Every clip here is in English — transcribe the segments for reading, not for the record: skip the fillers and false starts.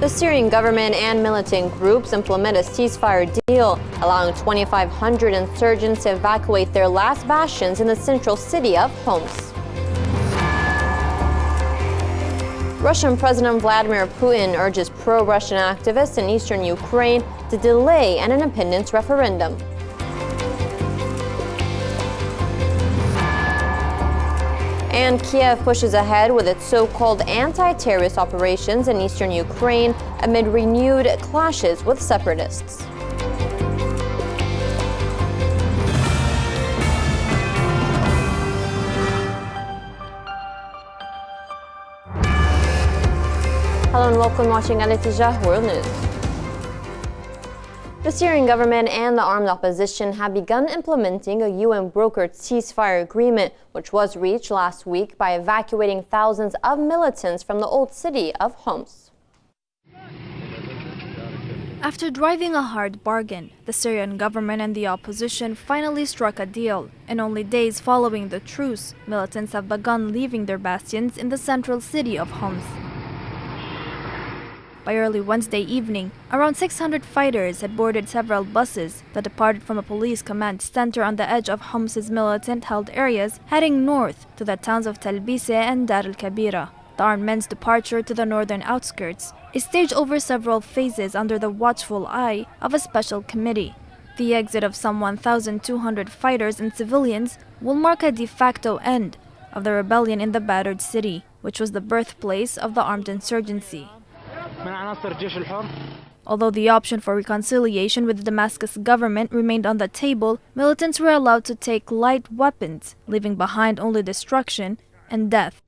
The Syrian government and militant groups implement a ceasefire deal, allowing 2,500 insurgents to evacuate their last bastions in the central city of Homs. Russian President Vladimir Putin urges pro-Russian activists in eastern Ukraine to delay an independence referendum. And Kiev pushes ahead with its so-called anti-terrorist operations in eastern Ukraine amid renewed clashes with separatists. Hello and welcome watching Al-Ittijah World News. The Syrian government and the armed opposition have begun implementing a UN-brokered ceasefire agreement, which was reached last week by evacuating thousands of militants from the old city of Homs. After driving a hard bargain, the Syrian government and the opposition finally struck a deal. In only days following the truce, militants have begun leaving their bastions in the central city of Homs. By early Wednesday evening, around 600 fighters had boarded several buses that departed from a police command center on the edge of Homs's militant-held areas, heading north to the towns of Talbise and Dar al-Kabira. The armed men's departure to the northern outskirts is staged over several phases under the watchful eye of a special committee. The exit of some 1,200 fighters and civilians will mark a de facto end of the rebellion in the battered city, which was the birthplace of the armed insurgency. Although the option for reconciliation with the Damascus government remained on the table, militants were allowed to take light weapons, leaving behind only destruction and death.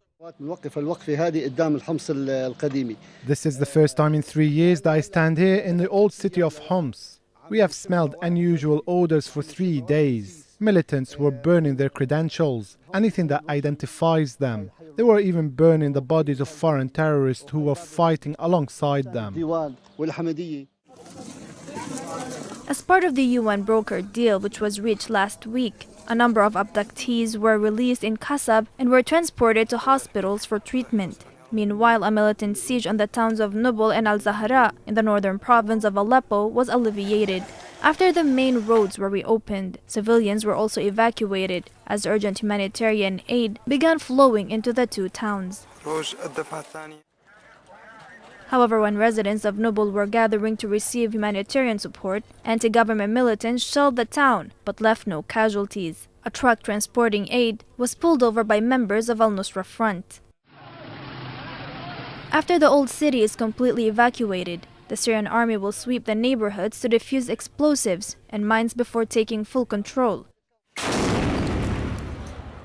This is the first time in 3 years that I stand here in the old city of Homs. We have smelled unusual odors for 3 days. Militants were burning their credentials, anything that identifies them. They were even burning the bodies of foreign terrorists who were fighting alongside them. As part of the UN-brokered deal which was reached last week, a number of abductees were released in Kasab and were transported to hospitals for treatment. Meanwhile, a militant siege on the towns of Nubul and Al-Zahra in the northern province of Aleppo was alleviated. After the main roads were reopened, civilians were also evacuated as urgent humanitarian aid began flowing into the two towns. However, when residents of Nubul were gathering to receive humanitarian support, anti-government militants shelled the town but left no casualties. A truck transporting aid was pulled over by members of Al-Nusra Front. After the old city is completely evacuated, the Syrian army will sweep the neighborhoods to defuse explosives and mines before taking full control.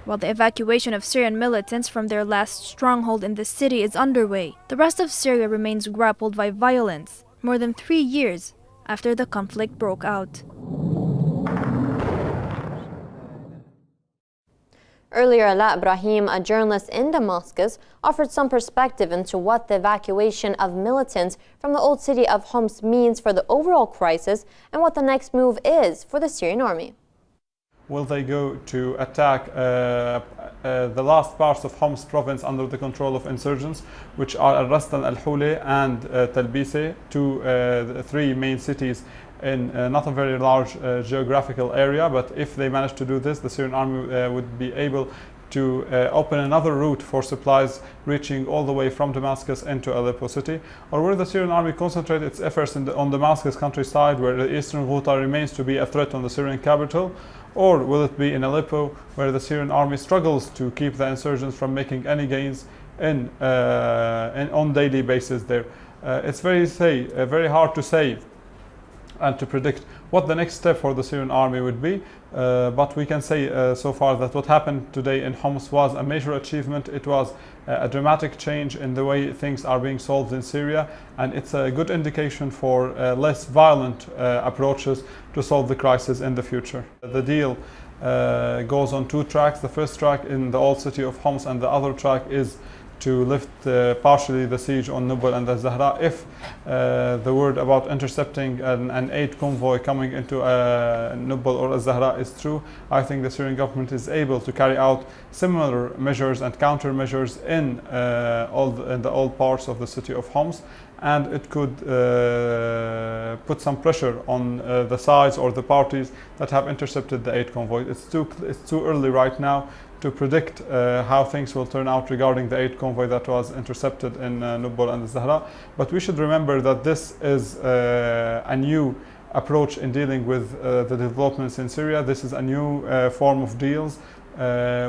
While the evacuation of Syrian militants from their last stronghold in the city is underway, the rest of Syria remains grappled by violence, more than 3 years after the conflict broke out. Earlier, Ala Ibrahim, a journalist in Damascus, offered some perspective into what the evacuation of militants from the old city of Homs means for the overall crisis and what the next move is for the Syrian army. Will they go to attack the last parts of Homs province under the control of insurgents, which are Al-Rassi, Al-Hule and Talbise, the 3 main cities in not a very large geographical area? But if they manage to do this, the Syrian army would be able to open another route for supplies reaching all the way from Damascus into Aleppo city? Or will the Syrian army concentrate its efforts on Damascus countryside, where the eastern Ghouta remains to be a threat on the Syrian capital? Or will it be in Aleppo, where the Syrian army struggles to keep the insurgents from making any gains on daily basis there? It's very hard to say and to predict what the next step for the Syrian army would be. But we can say so far that what happened today in Homs was a major achievement. It was a dramatic change in the way things are being solved in Syria, and it's a good indication for less violent approaches to solve the crisis in the future. The deal goes on 2 tracks. The first track in the old city of Homs, and the other track is to lift partially the siege on Nubal and Al-Zahra. If the word about intercepting an aid convoy coming into Nubal or Al-Zahra is true, I think the Syrian government is able to carry out similar measures and countermeasures in the old parts of the city of Homs, and it could put some pressure on the sides or the parties that have intercepted the aid convoy. It's too early right now to predict how things will turn out regarding the aid convoy that was intercepted in Nubal and Zahra. But we should remember that this is a new approach in dealing with the developments in Syria. This is a new form of deals.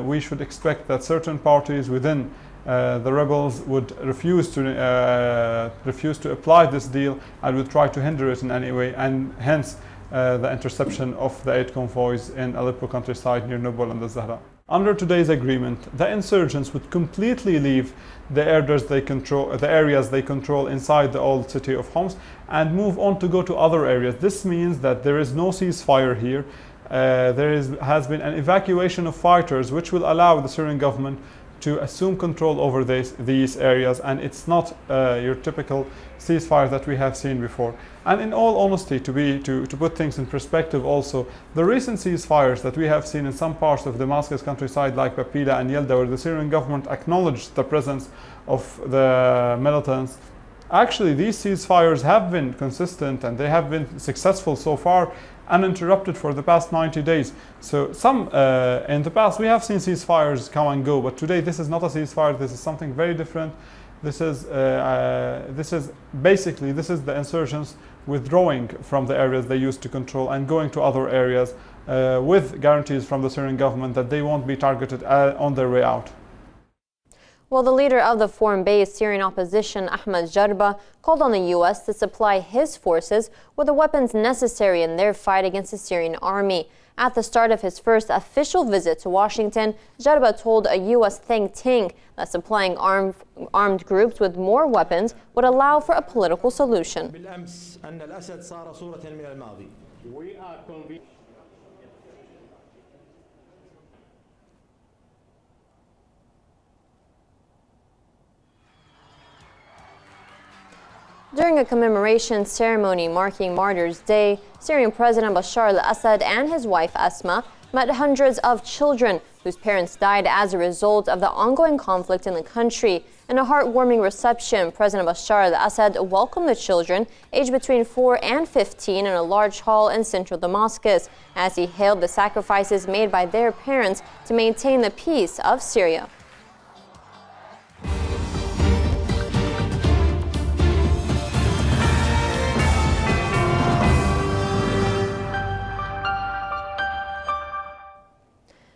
We should expect that certain parties within the rebels would refuse to apply this deal and would try to hinder it in any way, and hence the interception of the aid convoys in Aleppo countryside near Nubal and Zahra. Under today's agreement, the insurgents would completely leave the areas they control inside the old city of Homs and move on to go to other areas. This means that there is no ceasefire here. Has been an evacuation of fighters, which will allow the Syrian government to assume control over these areas, and it's not your typical ceasefire that we have seen before. And in all honesty, to put things in perspective also, the recent ceasefires that we have seen in some parts of Damascus countryside like Papila and Yelda, where the Syrian government acknowledged the presence of the militants, actually these ceasefires have been consistent and they have been successful so far, uninterrupted for the past 90 days. So in the past we have seen ceasefires come and go, but today this is not a ceasefire. This is something very different. This is the insurgents withdrawing from the areas they used to control and going to other areas with guarantees from the Syrian government that they won't be targeted on their way out. Well, the leader of the foreign-based Syrian opposition, Ahmed Jarba, called on the U.S. to supply his forces with the weapons necessary in their fight against the Syrian army. At the start of his first official visit to Washington, Jarba told a U.S. think tank that supplying armed groups with more weapons would allow for a political solution. During a commemoration ceremony marking Martyrs' Day, Syrian President Bashar al-Assad and his wife Asma met hundreds of children whose parents died as a result of the ongoing conflict in the country. In a heartwarming reception, President Bashar al-Assad welcomed the children aged between 4 and 15 in a large hall in central Damascus as he hailed the sacrifices made by their parents to maintain the peace of Syria.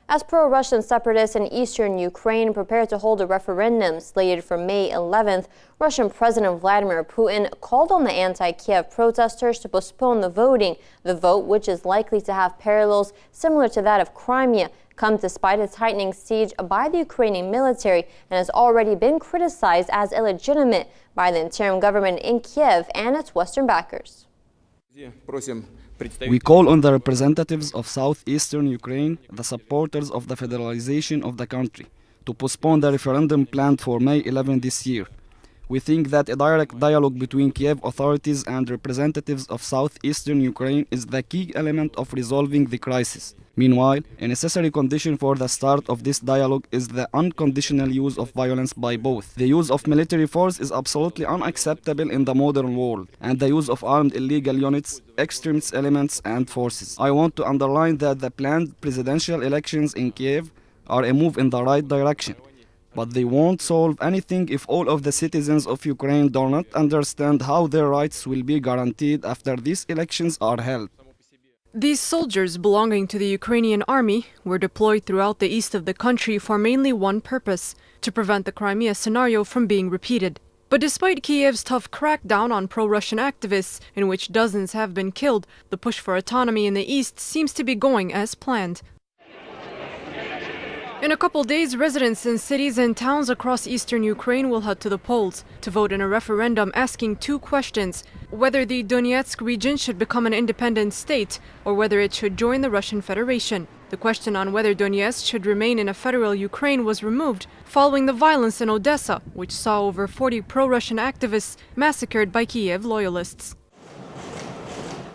As pro-Russian separatists in eastern Ukraine prepare to hold a referendum slated for May 11th, Russian President Vladimir Putin called on the anti-Kiev protesters to postpone the voting. The vote, which is likely to have parallels similar to that of Crimea, comes despite a tightening siege by the Ukrainian military and has already been criticized as illegitimate by the interim government in Kiev and its Western backers. We call on the representatives of southeastern Ukraine, the supporters of the federalization of the country, to postpone the referendum planned for May 11 this year. We think that a direct dialogue between Kiev authorities and representatives of southeastern Ukraine is the key element of resolving the crisis. Meanwhile, a necessary condition for the start of this dialogue is the unconditional use of violence by both. The use of military force is absolutely unacceptable in the modern world, and the use of armed illegal units, extremist elements and forces. I want to underline that the planned presidential elections in Kiev are a move in the right direction. But they won't solve anything if all of the citizens of Ukraine do not understand how their rights will be guaranteed after these elections are held. These soldiers belonging to the Ukrainian army were deployed throughout the east of the country for mainly one purpose: to prevent the Crimea scenario from being repeated. But despite Kiev's tough crackdown on pro-Russian activists, in which dozens have been killed, the push for autonomy in the east seems to be going as planned. In a couple days, residents in cities and towns across eastern Ukraine will head to the polls to vote in a referendum asking two questions: whether the Donetsk region should become an independent state or whether it should join the Russian Federation. The question on whether Donetsk should remain in a federal Ukraine was removed following the violence in Odessa, which saw over 40 pro-Russian activists massacred by Kiev loyalists.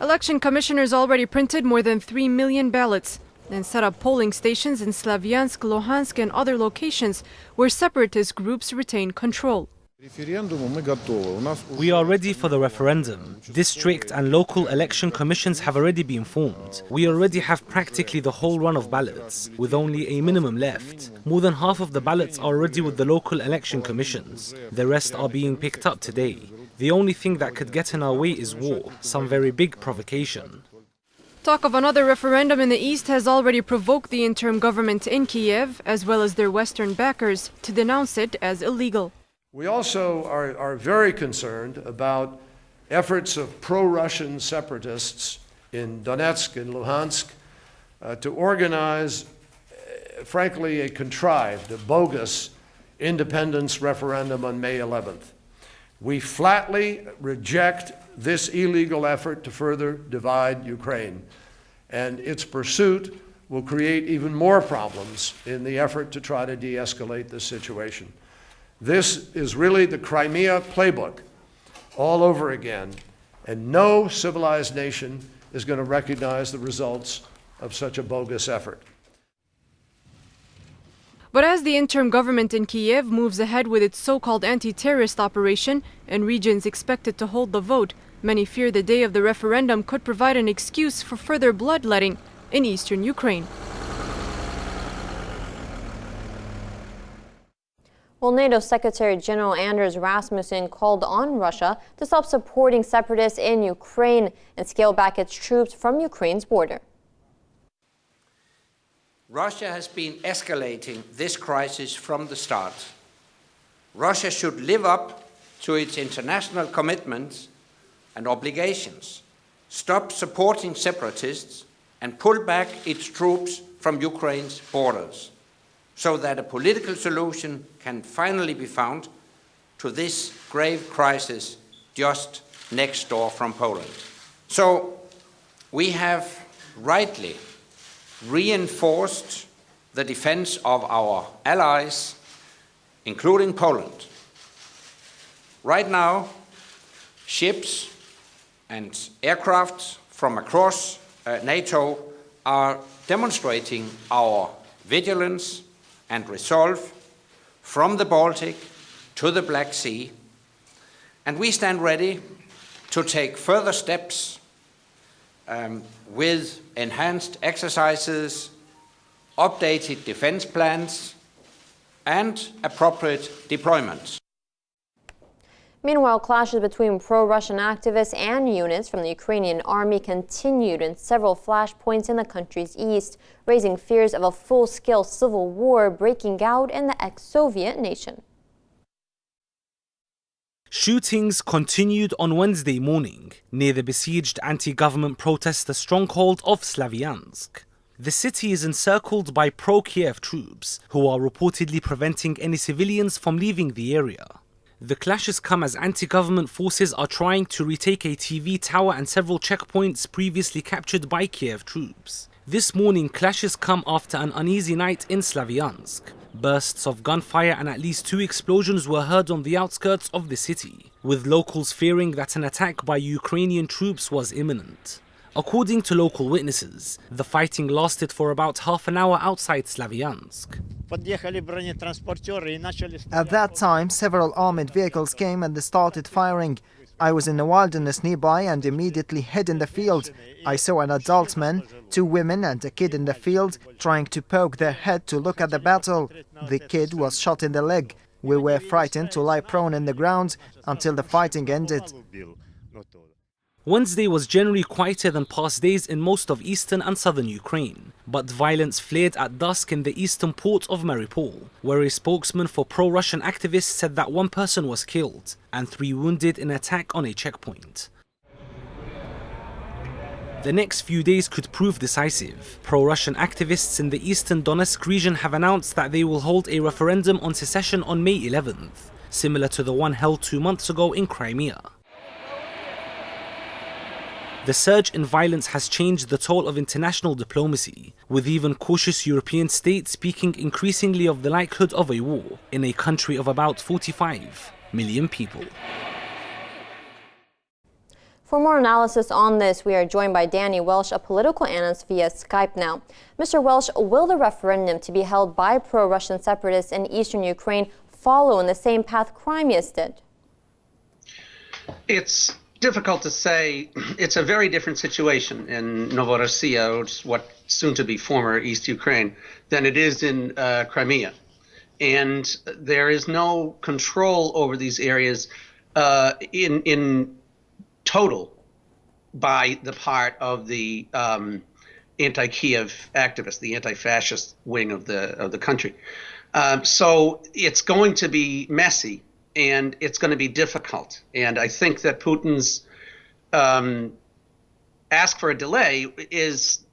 Election commissioners already printed more than 3 million ballots and set up polling stations in Slavyansk, Luhansk and other locations where separatist groups retain control. We are ready for the referendum. District and local election commissions have already been formed. We already have practically the whole run of ballots, with only a minimum left. More than half of the ballots are already with the local election commissions. The rest are being picked up today. The only thing that could get in our way is war, some very big provocation. Talk of another referendum in the east has already provoked the interim government in Kiev, as well as their western backers, to denounce it as illegal. We also are very concerned about efforts of pro-Russian separatists in Donetsk and Luhansk to organize, frankly, a contrived, a bogus independence referendum on May 11th. We flatly reject this illegal effort to further divide Ukraine, and its pursuit will create even more problems in the effort to try to de-escalate the situation. This is really the Crimea playbook all over again, and no civilized nation is going to recognize the results of such a bogus effort. But as the interim government in Kiev moves ahead with its so-called anti-terrorist operation and regions expected to hold the vote, many fear the day of the referendum could provide an excuse for further bloodletting in eastern Ukraine. Well, NATO Secretary General Anders Rasmussen called on Russia to stop supporting separatists in Ukraine and scale back its troops from Ukraine's border. Russia has been escalating this crisis from the start. Russia should live up to its international commitments and obligations, stop supporting separatists, and pull back its troops from Ukraine's borders, so that a political solution can finally be found to this grave crisis just next door from Poland. So we have rightly reinforced the defense of our allies, including Poland. Right now, ships and aircraft from across NATO are demonstrating our vigilance and resolve from the Baltic to the Black Sea, and we stand ready to take further steps with enhanced exercises, updated defense plans, and appropriate deployments. Meanwhile, clashes between pro-Russian activists and units from the Ukrainian army continued in several flashpoints in the country's east, raising fears of a full-scale civil war breaking out in the ex-Soviet nation. Shootings continued on Wednesday morning near the besieged anti-government protester stronghold of Slavyansk. The city is encircled by pro-Kiev troops who are reportedly preventing any civilians from leaving the area. The clashes come as anti-government forces are trying to retake a TV tower and several checkpoints previously captured by Kiev troops. This morning, clashes come after an uneasy night in Slavyansk. Bursts of gunfire and at least 2 explosions were heard on the outskirts of the city, with locals fearing that an attack by Ukrainian troops was imminent. According to local witnesses, the fighting lasted for about half an hour outside Slavyansk. At that time, several armored vehicles came and they started firing. I was in the wilderness nearby and immediately hid in the field. I saw an adult man, 2 women and a kid in the field trying to poke their head to look at the battle. The kid was shot in the leg. We were frightened to lie prone in the ground until the fighting ended. Wednesday was generally quieter than past days in most of eastern and southern Ukraine, but violence flared at dusk in the eastern port of Mariupol, where a spokesman for pro-Russian activists said that 1 person was killed and 3 wounded in an attack on a checkpoint. The next few days could prove decisive. Pro-Russian activists in the eastern Donetsk region have announced that they will hold a referendum on secession on May 11th, similar to the one held 2 months ago in Crimea. The surge in violence has changed the toll of international diplomacy, with even cautious European states speaking increasingly of the likelihood of a war in a country of about 45 million people. For more analysis on this, we are joined by Danny Welsh, a political analyst via Skype now. Mr. Welsh, will the referendum to be held by pro-Russian separatists in eastern Ukraine follow in the same path Crimea did? It's difficult to say. It's a very different situation in Novorossiya, which is what soon to be former East Ukraine, than it is in Crimea. And there is no control over these areas in total by the part of the anti-Kiev activists, the anti-fascist wing of the country. So it's going to be messy. And it's going to be difficult. And I think that Putin's ask for a delay is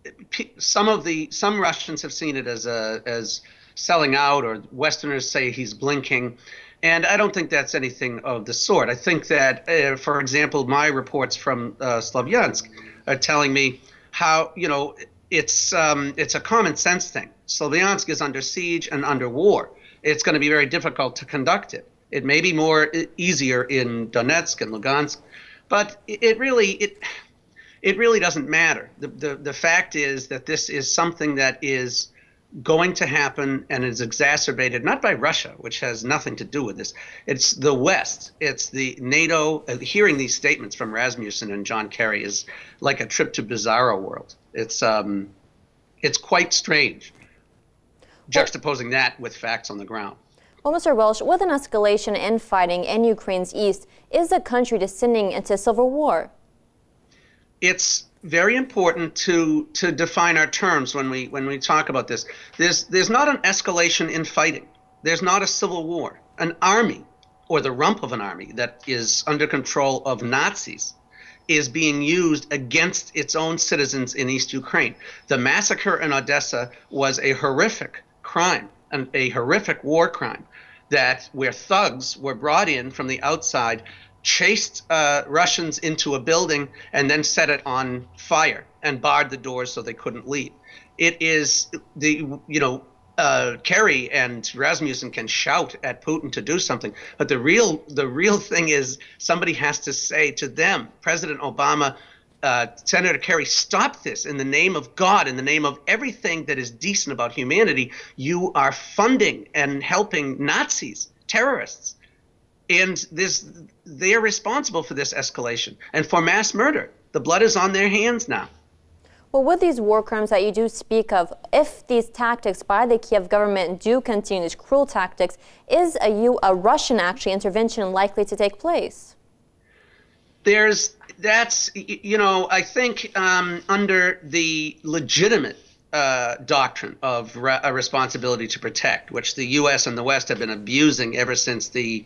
some Russians have seen it as selling out, or Westerners say he's blinking. And I don't think that's anything of the sort. I think that, for example, my reports from Slavyansk are telling me how, it's a common sense thing. Slavyansk is under siege and under war. It's going to be very difficult to conduct it. It may be easier in Donetsk and Lugansk, but it really doesn't matter. The fact is that this is something that is going to happen and is exacerbated not by Russia, which has nothing to do with this. It's the West. It's the NATO. Hearing these statements from Rasmussen and John Kerry is like a trip to Bizarro World. It's quite strange, juxtaposing that with facts on the ground. Well, Mr. Welsh, with an escalation in fighting in Ukraine's east, is the country descending into civil war? It's very important to define our terms when we talk about this. There's not an escalation in fighting. There's not a civil war. An army, or the rump of an army that is under control of Nazis, is being used against its own citizens in East Ukraine. The massacre in Odessa was a horrific crime, a horrific war crime, where thugs were brought in from the outside, chased Russians into a building, and then set it on fire and barred the doors so they couldn't leave. It is Kerry and Rasmussen can shout at Putin to do something, but the real thing is somebody has to say to them, President Obama, Senator Kerry, stop this in the name of God, in the name of everything that is decent about humanity. You are funding and helping Nazis, terrorists. And they are responsible for this escalation and for mass murder. The blood is on their hands now. Well, with these war crimes that you do speak of, if these tactics by the Kiev government do continue, these cruel tactics, is a Russian intervention likely to take place? I think under the legitimate doctrine of a responsibility to protect, which the U.S. and the West have been abusing ever since the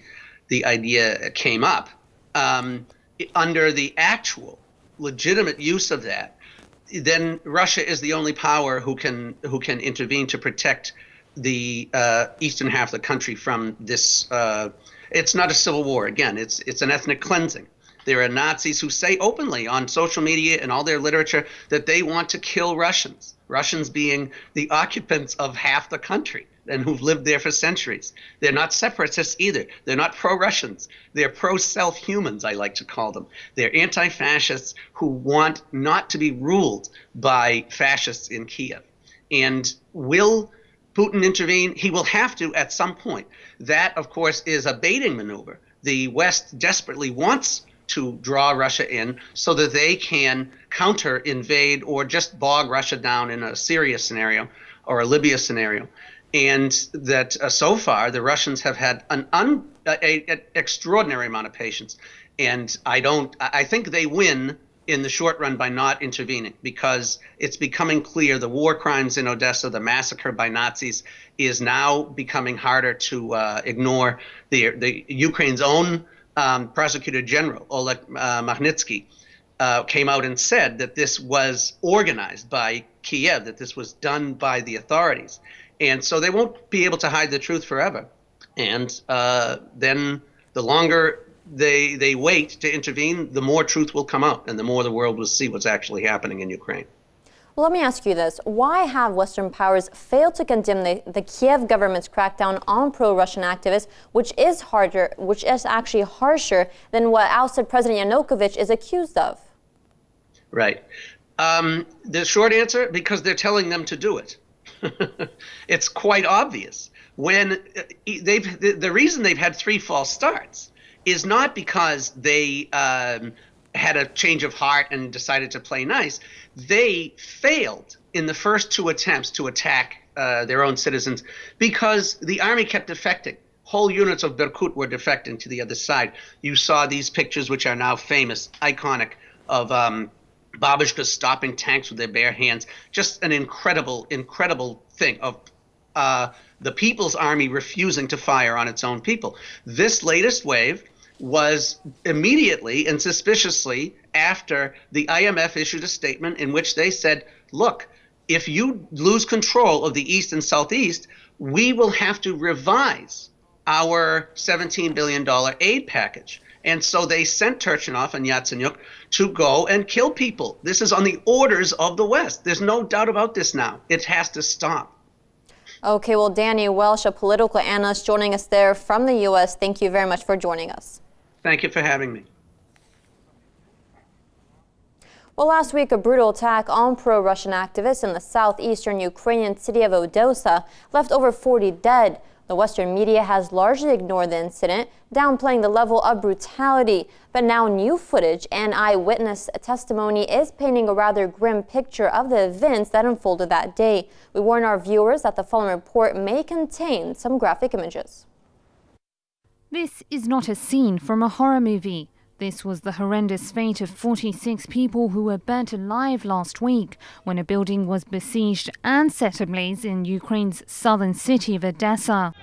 idea came up, under the actual legitimate use of that, then Russia is the only power who can intervene to protect the eastern half of the country from this. It's not a civil war. Again, it's an ethnic cleansing. There are Nazis who say openly on social media and all their literature that they want to kill Russians, Russians being the occupants of half the country and who've lived there for centuries. They're not separatists either. They're not pro-Russians. They're pro-self-humans, I like to call them. They're anti-fascists who want not to be ruled by fascists in Kiev. And will Putin intervene? He will have to at some point. That, of course, is a baiting maneuver. The West desperately wants to draw Russia in so that they can counter, invade, or just bog Russia down in a Syria scenario or a Libya scenario. And that so far the Russians have had an extraordinary amount of patience. And I think they win in the short run by not intervening, because it's becoming clear the war crimes in Odessa, the massacre by Nazis, is now becoming harder to ignore. The Ukraine's own Prosecutor General Oleg Magnitsky came out and said that this was organized by Kiev, that this was done by the authorities. And so they won't be able to hide the truth forever. And then the longer they wait to intervene, the more truth will come out and the more the world will see what's actually happening in Ukraine. Well, let me ask you this. Why have Western powers failed to condemn the Kiev government's crackdown on pro-Russian activists, which is actually harsher than what ousted President Yanukovych is accused of? Right. The short answer, because they're telling them to do it. It's quite obvious. When the reason they've had 3 false starts is not because they had a change of heart and decided to play nice. They failed in the first 2 attempts to attack their own citizens because the army kept defecting. Whole units of Berkut were defecting to the other side. You saw these pictures, which are now famous, iconic, of babushkas stopping tanks with their bare hands. Just an incredible, incredible thing of the People's Army refusing to fire on its own people. This latest wave was immediately and suspiciously after the IMF issued a statement in which they said, look, if you lose control of the East and Southeast, we will have to revise our $17 billion aid package. And so they sent Turchinov and Yatsenyuk to go and kill people. This is on the orders of the West. There's no doubt about this now. It has to stop. Okay, well, Danny Welsh, a political analyst joining us there from the U.S., thank you very much for joining us. Thank you for having me. Well, last week, a brutal attack on pro-Russian activists in the southeastern Ukrainian city of Odessa left over 40 dead. The Western media has largely ignored the incident, downplaying the level of brutality. But now new footage and eyewitness testimony is painting a rather grim picture of the events that unfolded that day. We warn our viewers that the following report may contain some graphic images. This is not a scene from a horror movie. This was the horrendous fate of 46 people who were burnt alive last week when a building was besieged and set ablaze in Ukraine's southern city of Odessa.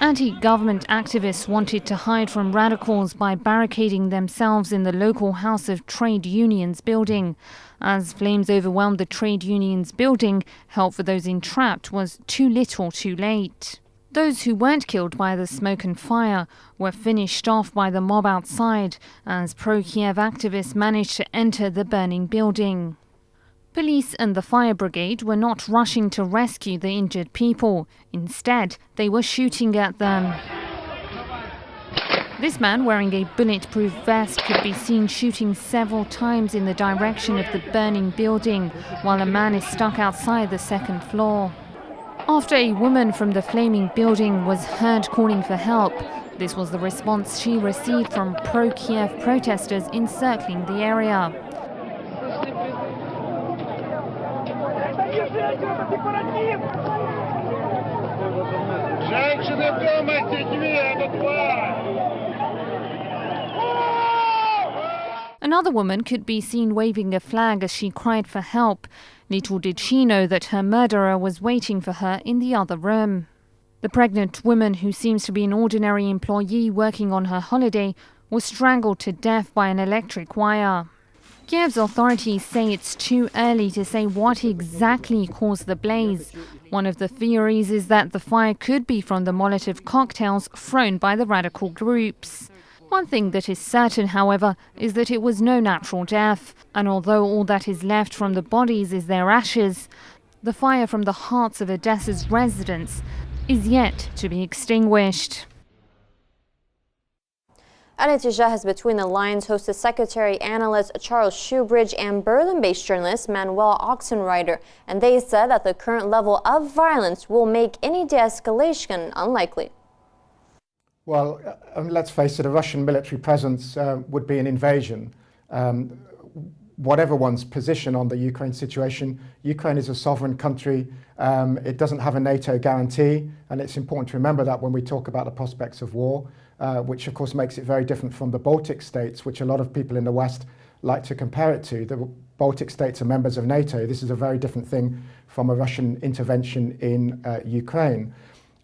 Anti-government activists wanted to hide from radicals by barricading themselves in the local House of Trade Unions building. As flames overwhelmed the trade unions building, help for those entrapped was too little too late. Those who weren't killed by the smoke and fire were finished off by the mob outside as pro-Kiev activists managed to enter the burning building. Police and the fire brigade were not rushing to rescue the injured people. Instead, they were shooting at them. This man wearing a bulletproof vest could be seen shooting several times in the direction of the burning building, while a man is stuck outside the second floor. After a woman from the flaming building was heard calling for help, this was the response she received from pro-Kiev protesters encircling the area. Another woman could be seen waving a flag as she cried for help. Little did she know that her murderer was waiting for her in the other room. The pregnant woman, who seems to be an ordinary employee working on her holiday, was strangled to death by an electric wire. Kiev's authorities say it's too early to say what exactly caused the blaze. One of the theories is that the fire could be from the Molotov cocktails thrown by the radical groups. One thing that is certain, however, is that it was no natural death, and although all that is left from the bodies is their ashes, the fire from the hearts of Odessa's residents is yet to be extinguished. Anitija has Between the Lines hosted Secretary Analyst Charles Shoebridge and Berlin-based journalist Manuel Oxenreiter, and they said that the current level of violence will make any de-escalation unlikely. Well, let's face it, a Russian military presence would be an invasion. Whatever one's position on the Ukraine situation, Ukraine is a sovereign country. It doesn't have a NATO guarantee, and it's important to remember that when we talk about the prospects of war, which of course makes it very different from the Baltic states, which a lot of people in the West like to compare it to. The Baltic states are members of NATO. This is a very different thing from a Russian intervention in Ukraine.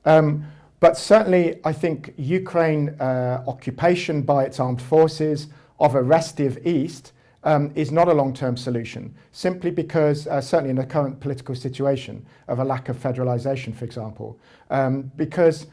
But certainly, I think Ukraine occupation by its armed forces of a restive East is not a long-term solution, simply because, certainly in the current political situation, of a lack of federalization, for example, because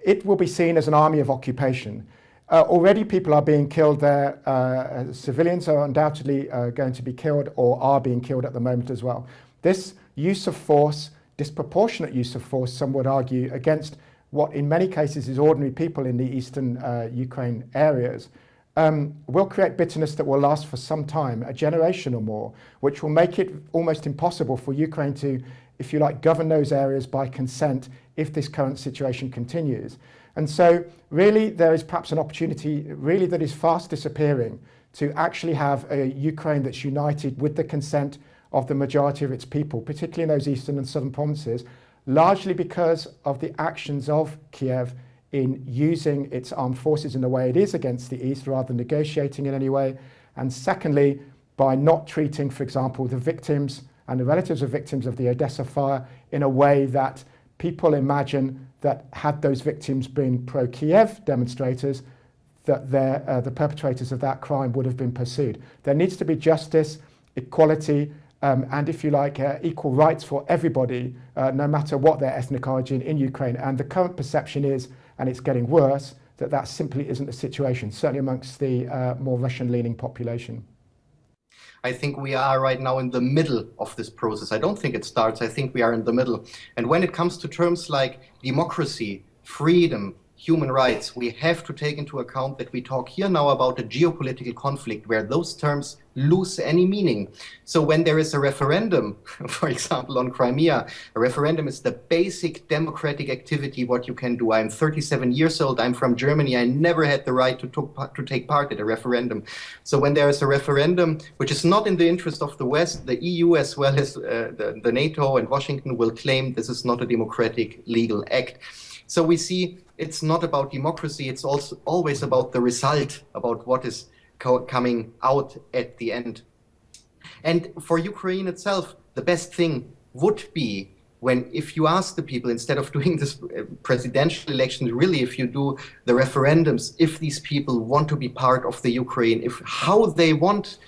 it will be seen as an army of occupation. Already people are being killed there. Civilians are undoubtedly going to be killed or are being killed at the moment as well. This use of force, disproportionate use of force, some would argue, against what in many cases is ordinary people in the eastern Ukraine areas, will create bitterness that will last for some time, a generation or more, which will make it almost impossible for Ukraine to, if you like, govern those areas by consent if this current situation continues. And so really there is perhaps an opportunity really that is fast disappearing to actually have a Ukraine that's united with the consent of the majority of its people, particularly in those eastern and southern provinces, largely because of the actions of Kiev in using its armed forces in the way it is against the east rather than negotiating in any way. And secondly, by not treating, for example, the victims and the relatives of victims of the Odessa fire in a way that people imagine that had those victims been pro-Kiev demonstrators, that the perpetrators of that crime would have been pursued. There needs to be justice, equality, and if you like, equal rights for everybody, no matter what their ethnic origin in Ukraine. And the current perception is, and it's getting worse, that that simply isn't the situation, certainly amongst the more Russian-leaning population. I think we are right now in the middle of this process. I don't think it starts, I think we are in the middle. And when it comes to terms like democracy, freedom, human rights, we have to take into account that we talk here now about a geopolitical conflict where those terms lose any meaning. So when there is a referendum, for example, on Crimea, a referendum is the basic democratic activity what you can do. I'm 37 years old, I'm from Germany, I never had the right to take part at a referendum. So when there is a referendum, which is not in the interest of the West, the EU as well as the NATO and Washington will claim this is not a democratic legal act. So we see it's not about democracy, it's also always about the result, about what is coming out at the end. And for Ukraine itself, the best thing would be if you ask the people, instead of doing this presidential election, really if you do the referendums, if these people want to be part of the Ukraine, how they want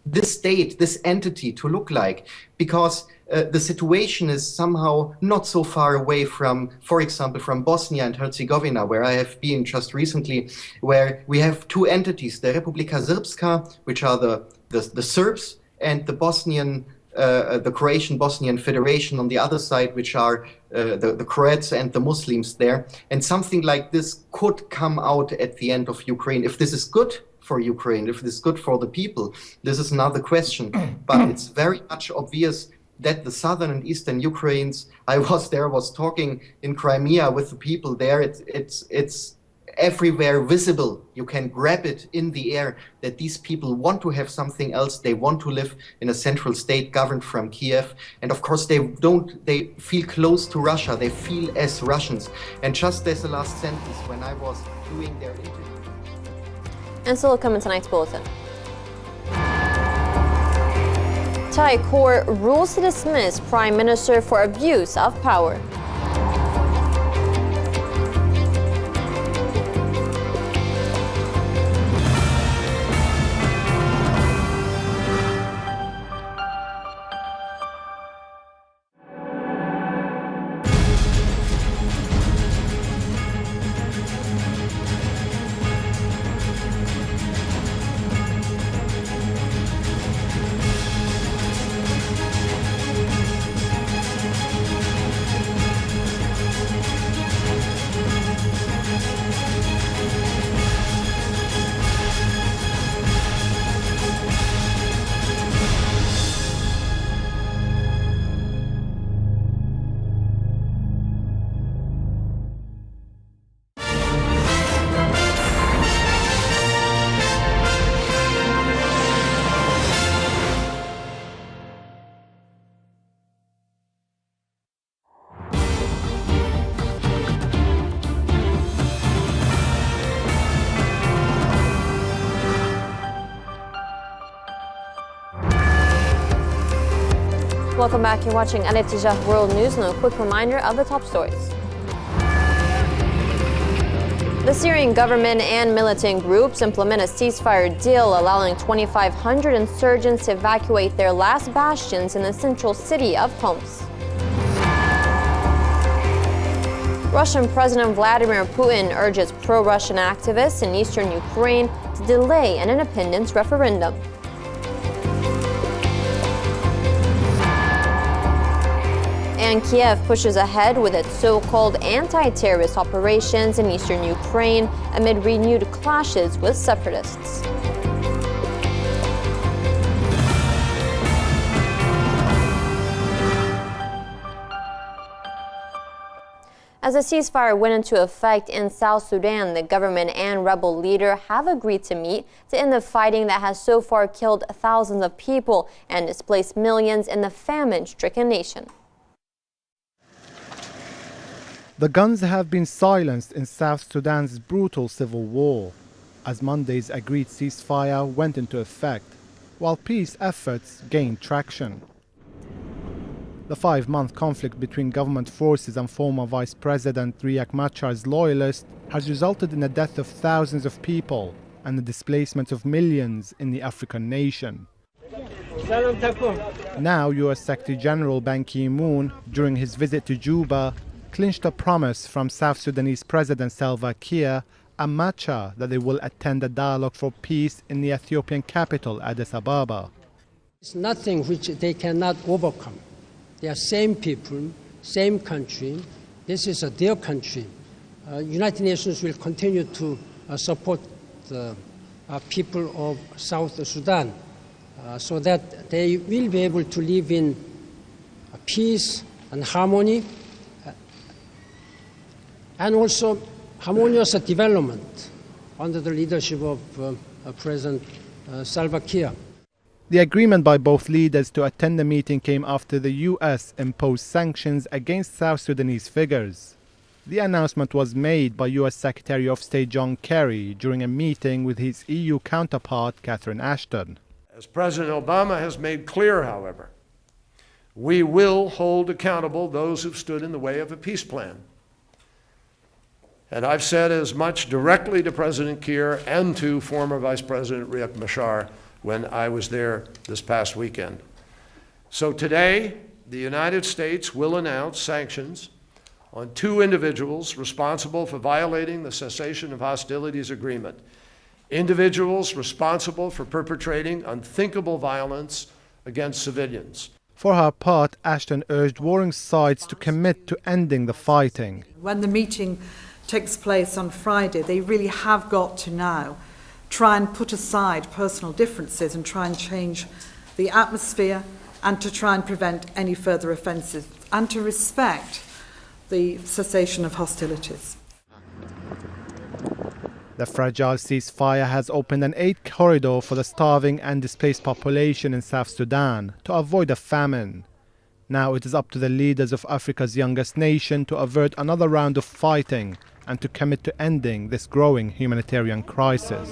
this state, this entity to look like, because the situation is somehow not so far away from, for example, from Bosnia and Herzegovina, where I have been just recently, where we have two entities, the Republika Srpska, which are the Serbs, and the Croatian Bosnian Federation on the other side, which are the Croats and the Muslims there. And something like this could come out at the end of Ukraine. If this is good for Ukraine, if this is good for the people, this is another question. But it's very much obvious that the southern and eastern Ukrainians, I was talking in Crimea with the people there, it's everywhere visible. You can grab it in the air that these people want to have something else. They want to live in a central state governed from Kiev. And of course they feel close to Russia. They feel as Russians. And just as the last sentence, when I was doing their interview. And still to come in tonight's bulletin. Thai court rules to dismiss Prime Minister for abuse of power. Welcome back. You're watching Al-Rassi World News. And a quick reminder of the top stories. The Syrian government and militant groups implement a ceasefire deal allowing 2,500 insurgents to evacuate their last bastions in the central city of Homs. Russian President Vladimir Putin urges pro-Russian activists in eastern Ukraine to delay an independence referendum. And Kiev pushes ahead with its so-called anti-terrorist operations in eastern Ukraine amid renewed clashes with separatists. As a ceasefire went into effect in South Sudan, the government and rebel leader have agreed to meet to end the fighting that has so far killed thousands of people and displaced millions in the famine-stricken nation. The guns have been silenced in South Sudan's brutal civil war, as Monday's agreed ceasefire went into effect, while peace efforts gained traction. The 5-month conflict between government forces and former Vice President Riek Machar's loyalists has resulted in the death of thousands of people and the displacement of millions in the African nation. Now, U.S. Secretary General Ban Ki-moon, during his visit to Juba, clinched a promise from South Sudanese President Salva Kiir and Machar that they will attend a dialogue for peace in the Ethiopian capital, Addis Ababa. It's nothing which they cannot overcome. They are same people, same country. This is their country. United Nations will continue to support the people of South Sudan so that they will be able to live in peace and harmony and also harmonious development under the leadership of President Salva Kiir. The agreement by both leaders to attend the meeting came after the U.S. imposed sanctions against South Sudanese figures. The announcement was made by U.S. Secretary of State John Kerry during a meeting with his EU counterpart, Catherine Ashton. As President Obama has made clear, however, we will hold accountable those who've stood in the way of a peace plan. And I've said as much directly to President Kiir and to former Vice President Riek Machar when I was there this past weekend. So today, the United States will announce sanctions on 2 individuals responsible for violating the cessation of hostilities agreement, individuals responsible for perpetrating unthinkable violence against civilians. For her part, Ashton urged warring sides to commit to ending the fighting. When the meeting takes place on Friday, they really have got to now try and put aside personal differences and try and change the atmosphere and to try and prevent any further offences and to respect the cessation of hostilities. The fragile ceasefire has opened an aid corridor for the starving and displaced population in South Sudan to avoid a famine. Now it is up to the leaders of Africa's youngest nation to avert another round of fighting and to commit to ending this growing humanitarian crisis.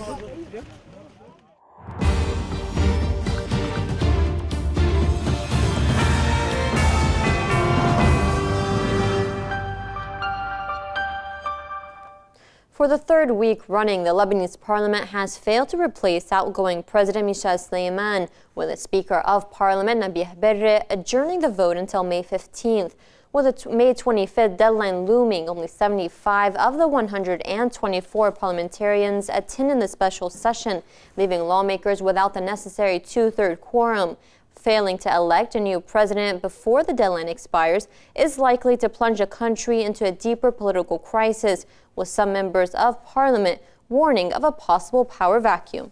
For the 3rd week running, the Lebanese parliament has failed to replace outgoing President Michel Sleiman, with the Speaker of Parliament, Nabih Berri, adjourning the vote until May 15th. With the May 25th deadline looming, only 75 of the 124 parliamentarians attended the special session, leaving lawmakers without the necessary 2/3 quorum. Failing to elect a new president before the deadline expires is likely to plunge the country into a deeper political crisis, with some members of parliament warning of a possible power vacuum.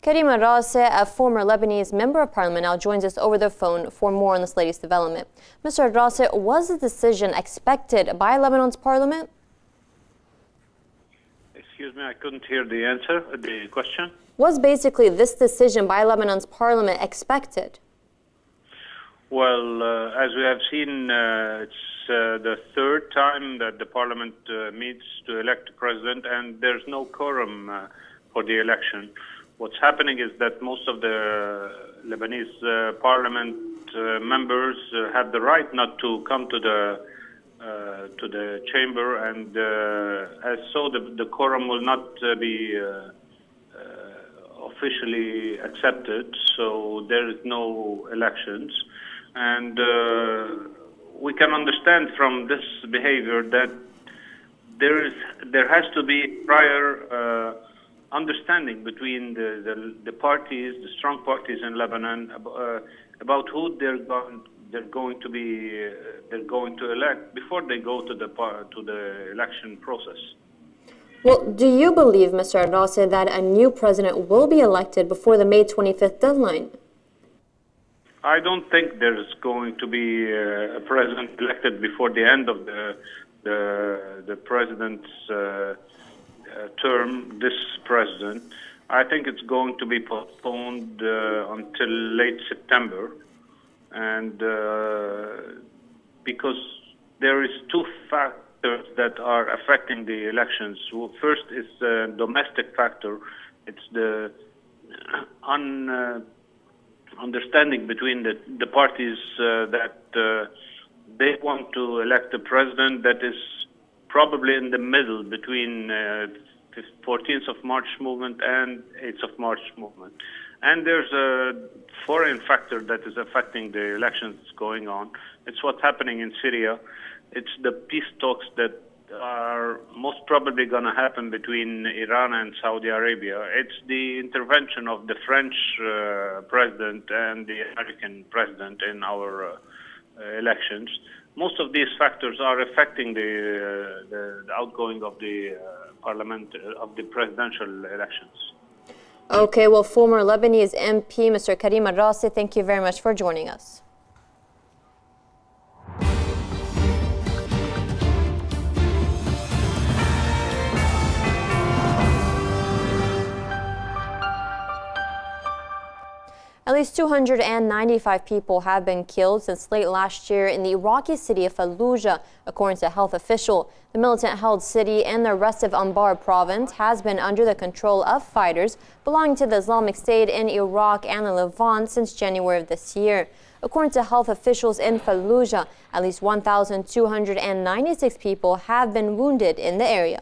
Karim Al-Rassi, a former Lebanese member of parliament, now joins us over the phone for more on this latest development. Mr. Al-Rassi, was the decision expected by Lebanon's parliament? Excuse me, I couldn't hear the question. Was basically this decision by Lebanon's parliament expected? Well, as we have seen, it's the 3rd time that the parliament meets to elect a president, and there's no quorum for the election. What's happening is that most of the Lebanese parliament members have the right not to come to the chamber, and as so the quorum will not be officially accepted, so there is no elections. And we can understand from this behavior that there has to be prior understanding between the parties, the strong parties in Lebanon, about who they're going to elect before they go to the election process. Well, do you believe, Mr. Al-Rassi, that a new president will be elected before the May 25th deadline? I don't think there's going to be a president elected before the end of the president's term, this president. I think it's going to be postponed until late September, and because there is two factors that are affecting the elections. First is the domestic factor. It's the understanding between the parties that they want to elect a president that is probably in the middle between 14th of March movement and 8th of March movement. And there's a foreign factor that is affecting the elections going on. It's what's happening in Syria. It's the peace talks that are most probably going to happen between Iran and Saudi Arabia. It's the intervention of the French president and the American president in our elections. Most of these factors are affecting the outgoing of the parliament, of the presidential elections. Okay, well, former Lebanese MP, Mr. Karim Al-Rassi, thank you very much for joining us. At least 295 people have been killed since late last year in the Iraqi city of Fallujah, according to a health official. The militant-held city in the rest of Anbar province has been under the control of fighters belonging to the Islamic State in Iraq and the Levant since January of this year. According to health officials in Fallujah, at least 1,296 people have been wounded in the area.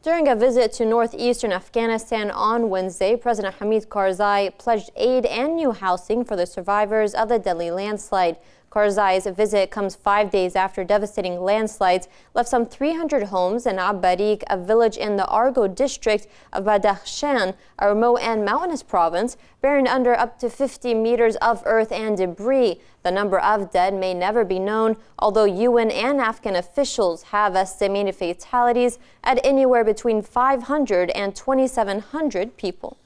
During a visit to northeastern Afghanistan on Wednesday, President Hamid Karzai pledged aid and new housing for the survivors of the deadly landslide. Karzai's visit comes 5 days after devastating landslides left some 300 homes in Abbarik, a village in the Argo district of Badakhshan, a remote and mountainous province, buried under up to 50 meters of earth and debris. The number of dead may never be known, although UN and Afghan officials have estimated fatalities at anywhere between 500 and 2,700 people.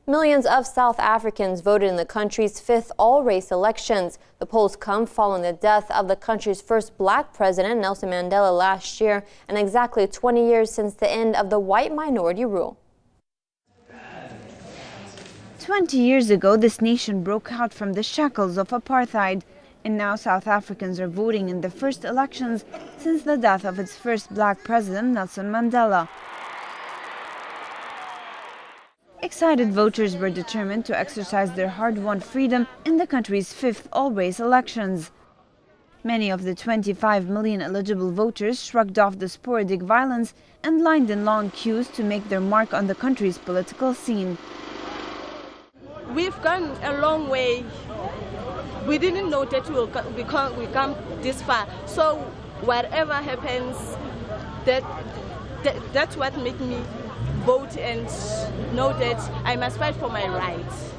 Millions of South Africans voted in the country's fifth all-race elections. The polls come following the death of the country's first black president, Nelson Mandela, last year, and exactly 20 years since the end of the white minority rule. 20 years ago, this nation broke out from the shackles of apartheid, and now South Africans are voting in the first elections since the death of its first black president, Nelson Mandela. Excited voters were determined to exercise their hard-won freedom in the country's fifth all-race elections. Many of the 25 million eligible voters shrugged off the sporadic violence and lined in long queues to make their mark on the country's political scene. We've gone a long way. We didn't know that we come this far. So whatever happens, that's what made me vote and know that I must fight for my rights.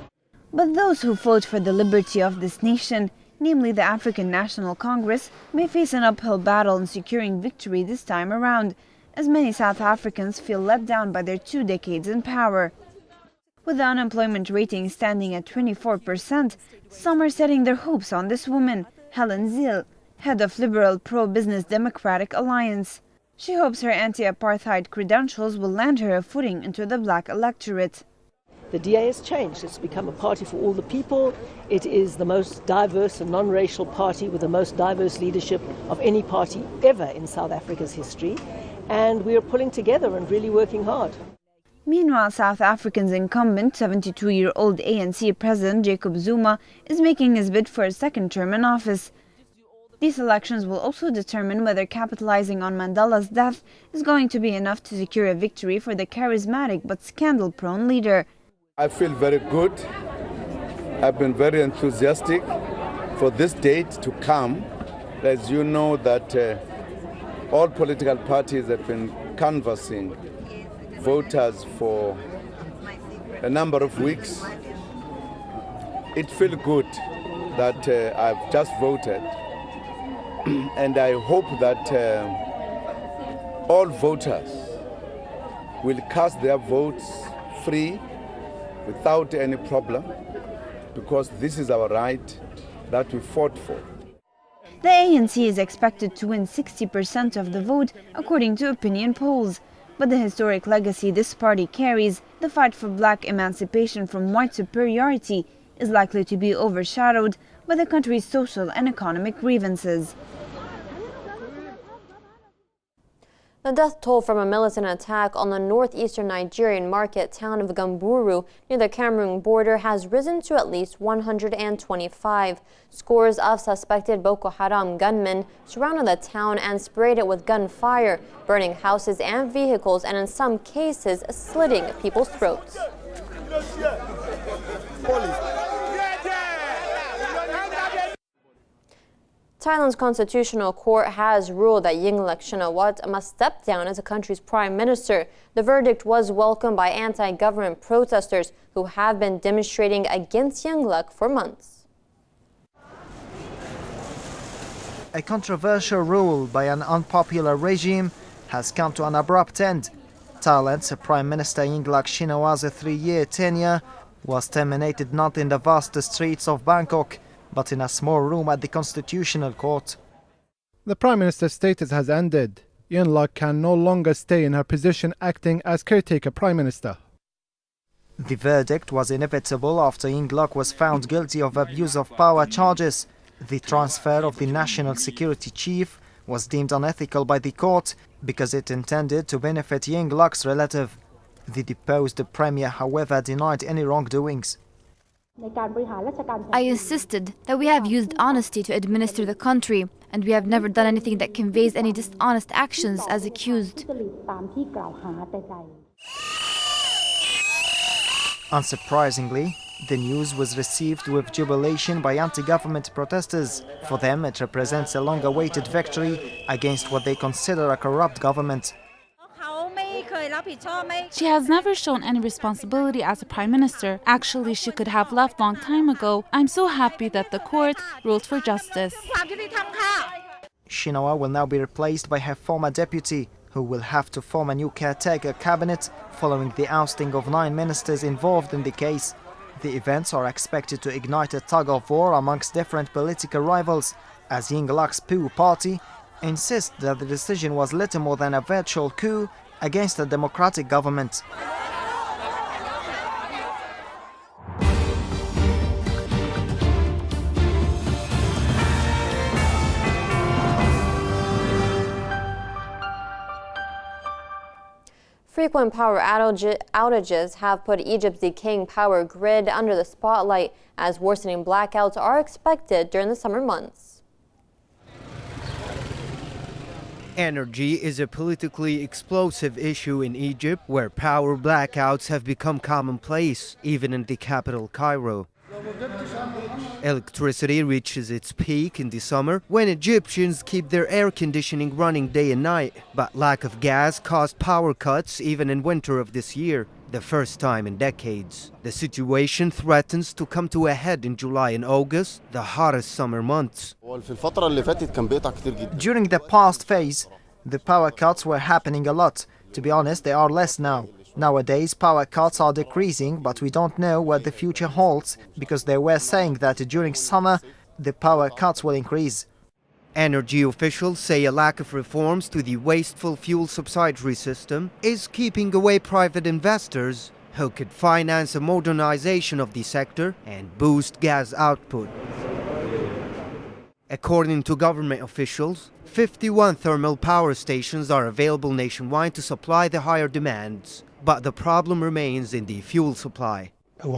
But those who fought for the liberty of this nation, namely the African National Congress, may face an uphill battle in securing victory this time around, as many South Africans feel let down by their 2 decades in power. With the unemployment rating standing at 24%, some are setting their hopes on this woman, Helen Zille, head of Liberal Pro-Business Democratic Alliance. She hopes her anti-apartheid credentials will land her a footing into the black electorate. The DA has changed. It's become a party for all the people. It is the most diverse and non-racial party with the most diverse leadership of any party ever in South Africa's history. And we are pulling together and really working hard. Meanwhile, South Africa's incumbent 72-year-old ANC President Jacob Zuma is making his bid for a second term in office. These elections will also determine whether capitalizing on Mandela's death is going to be enough to secure a victory for the charismatic but scandal-prone leader. I feel very good. I've been very enthusiastic for this date to come. As you know that all political parties have been canvassing voters for a number of weeks. It feels good that I've just voted, and I hope that all voters will cast their votes free without any problem, because this is our right that we fought for. The ANC is expected to win 60% of the vote, according to opinion polls. But the historic legacy this party carries, the fight for black emancipation from white superiority, is likely to be overshadowed by the country's social and economic grievances. The death toll from a militant attack on the northeastern Nigerian market town of Gamburu near the Cameroon border has risen to at least 125. Scores of suspected Boko Haram gunmen surrounded the town and sprayed it with gunfire, burning houses and vehicles and in some cases slitting people's throats. Thailand's constitutional court has ruled that Yingluck Shinawatra must step down as the country's prime minister. The verdict was welcomed by anti-government protesters who have been demonstrating against Yingluck for months. A controversial rule by an unpopular regime has come to an abrupt end. Thailand's Prime Minister Yingluck Shinawatra's 3-year tenure was terminated not in the vast streets of Bangkok, but in a small room at the Constitutional Court. The Prime Minister's status has ended. Yingluck can no longer stay in her position acting as caretaker Prime Minister. The verdict was inevitable after Yingluck was found guilty of abuse of power charges. The transfer of the National Security Chief was deemed unethical by the court because it intended to benefit Yingluck's relative. The deposed Premier, however, denied any wrongdoings. I insisted that we have used honesty to administer the country, and we have never done anything that conveys any dishonest actions as accused. Unsurprisingly, the news was received with jubilation by anti-government protesters. For them, it represents a long-awaited victory against what they consider a corrupt government. She has never shown any responsibility as a prime minister. Actually, she could have left long time ago. I'm so happy that the court ruled for justice. Shinawa will now be replaced by her former deputy, who will have to form a new caretaker cabinet following the ousting of 9 ministers involved in the case. The events are expected to ignite a tug-of-war amongst different political rivals, as Yingluck's POO party insists that the decision was little more than a virtual coup against a democratic government. Frequent power outages have put Egypt's decaying power grid under the spotlight as worsening blackouts are expected during the summer months. Energy is a politically explosive issue in Egypt, where power blackouts have become commonplace, even in the capital, Cairo. Electricity reaches its peak in the summer when Egyptians keep their air conditioning running day and night. But lack of gas caused power cuts even in winter of this year, the first time in decades. The situation threatens to come to a head in July and August, the hottest summer months. During the past phase, the power cuts were happening a lot. To be honest, they are less now. Nowadays, power cuts are decreasing, but we don't know what the future holds, because they were saying that during summer, the power cuts will increase. Energy officials say a lack of reforms to the wasteful fuel subsidy system is keeping away private investors who could finance a modernization of the sector and boost gas output. According to government officials, 51 thermal power stations are available nationwide to supply the higher demands. but the problem remains in the fuel supply. Fuel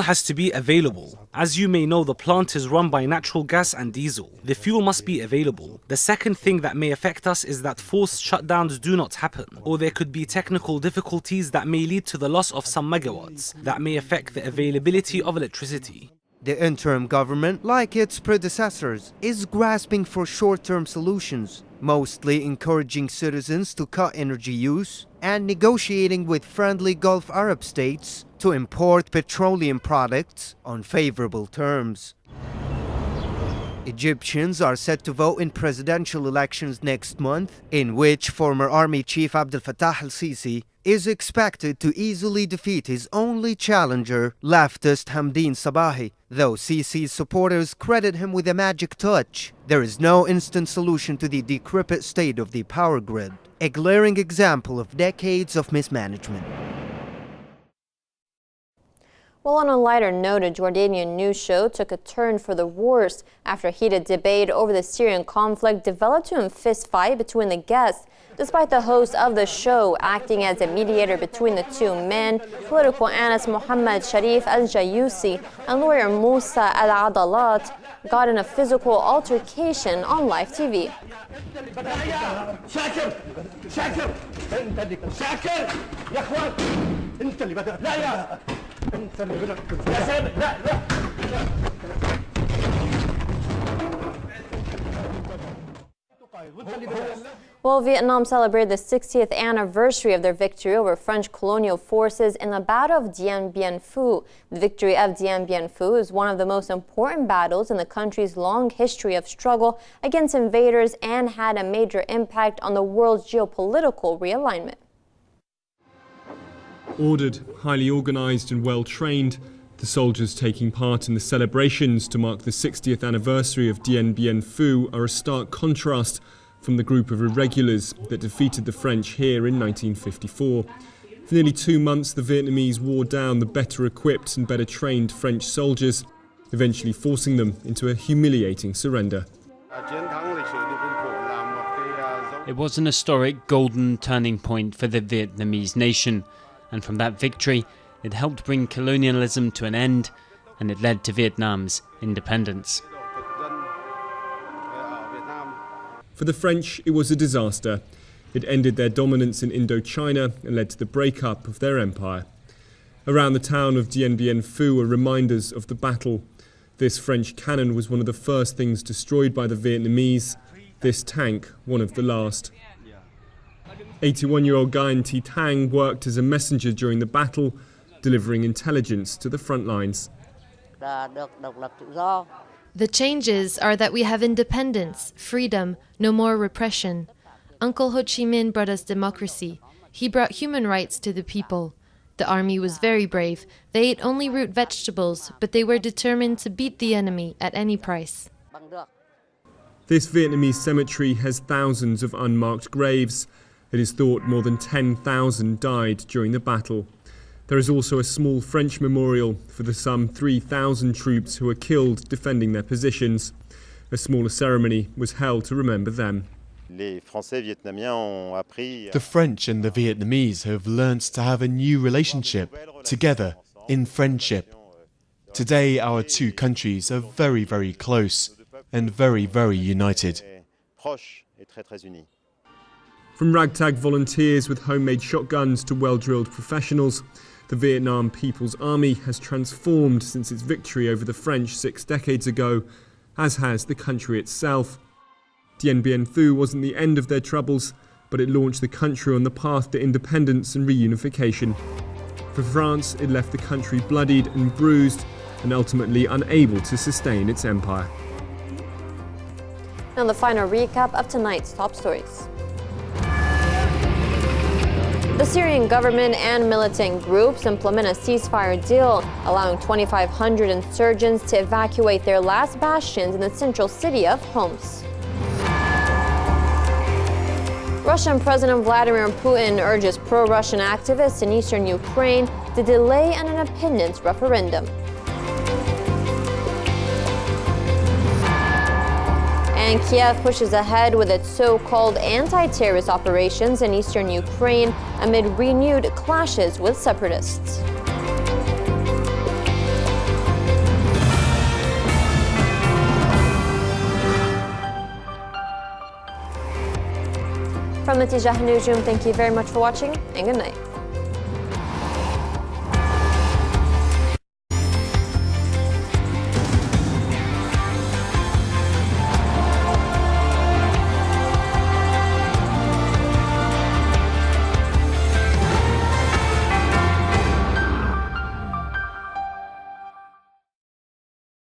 has to be available. As you may know, the plant is run by natural gas and diesel. The fuel must be available. The second thing that may affect us is that forced shutdowns do not happen, or there could be technical difficulties that may lead to the loss of some megawatts that may affect the availability of electricity. The interim government, like its predecessors, is grasping for short-term solutions, mostly encouraging citizens to cut energy use and negotiating with friendly Gulf Arab states to import petroleum products on favorable terms. Egyptians are set to vote in presidential elections next month, in which former Army Chief Abdel Fattah al-Sisi is expected to easily defeat his only challenger, leftist Hamdin Sabahi. Though Sisi's supporters credit him with a magic touch, there is no instant solution to the decrepit state of the power grid, a glaring example of decades of mismanagement. Well, on a lighter note, a Jordanian news show took a turn for the worse after a heated debate over the Syrian conflict developed to a fist fight between the guests. Despite the host of the show acting as a mediator between the two men, political analyst Mohammed Sharif al-Jayusi and lawyer Musa al-Adalat got in a physical altercation on live TV. Well, Vietnam celebrated the 60th anniversary of their victory over French colonial forces in the Battle of Dien Bien Phu. The victory of Dien Bien Phu is one of the most important battles in the country's long history of struggle against invaders and had a major impact on the world's geopolitical realignment. Ordered, highly organized and well trained, the soldiers taking part in the celebrations to mark the 60th anniversary of Dien Bien Phu are a stark contrast from the group of irregulars that defeated the French here in 1954. For nearly 2 months, the Vietnamese wore down the better equipped and better trained French soldiers, eventually forcing them into a humiliating surrender. It was an historic golden turning point for the Vietnamese nation, and from that victory, it helped bring colonialism to an end, and it led to Vietnam's independence. For the French, it was a disaster. It ended their dominance in Indochina and led to the breakup of their empire. Around the town of Dien Bien Phu are reminders of the battle. This French cannon was one of the first things destroyed by the Vietnamese, this tank one of the last. 81-year-old Nguyen Thi Thanh worked as a messenger during the battle, delivering intelligence to the front lines. The changes are that we have independence, freedom, no more repression. Uncle Ho Chi Minh brought us democracy. He brought human rights to the people. The army was very brave. They ate only root vegetables, but they were determined to beat the enemy at any price. This Vietnamese cemetery has thousands of unmarked graves. It is thought more than 10,000 died during the battle. There is also a small French memorial for the some 3,000 troops who were killed defending their positions. A smaller ceremony was held to remember them. The French and the Vietnamese have learnt to have a new relationship, together, in friendship. Today our two countries are very, very close and very, very united. From ragtag volunteers with homemade shotguns to well-drilled professionals, the Vietnam People's Army has transformed since its victory over the French 6 decades ago, as has the country itself. Dien Bien Phu wasn't the end of their troubles, but it launched the country on the path to independence and reunification. For France, it left the country bloodied and bruised and ultimately unable to sustain its empire. Now the final recap of tonight's top stories. The Syrian government and militant groups implement a ceasefire deal, allowing 2,500 insurgents to evacuate their last bastions in the central city of Homs. Russian President Vladimir Putin urges pro-Russian activists in eastern Ukraine to delay an independence referendum. And Kiev pushes ahead with its so-called anti-terrorist operations in eastern Ukraine amid renewed clashes with separatists. From the Tijah Newsroom, thank you very much for watching and good night.